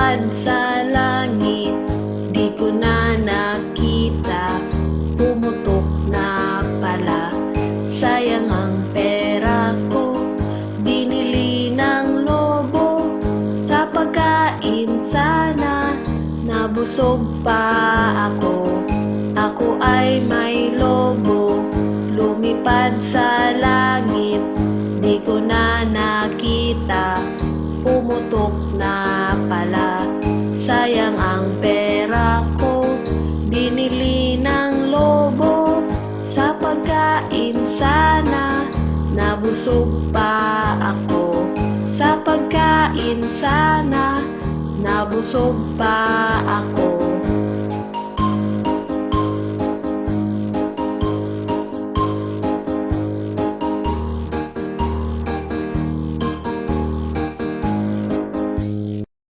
lumipad sa langit, di ko na nakita, pumutok na pala. Sayang ang pera ko, binili ng lobo, sa pagkain sana, nabusog pa ako. Ako ay may lobo, lumipad sa langit, di ko na nakita, pumutok na pala. Sayang ang pera ko, binili ng lobo, sa pagkain sana, nabusog pa ako. Sa pagkain sana, nabusog pa ako.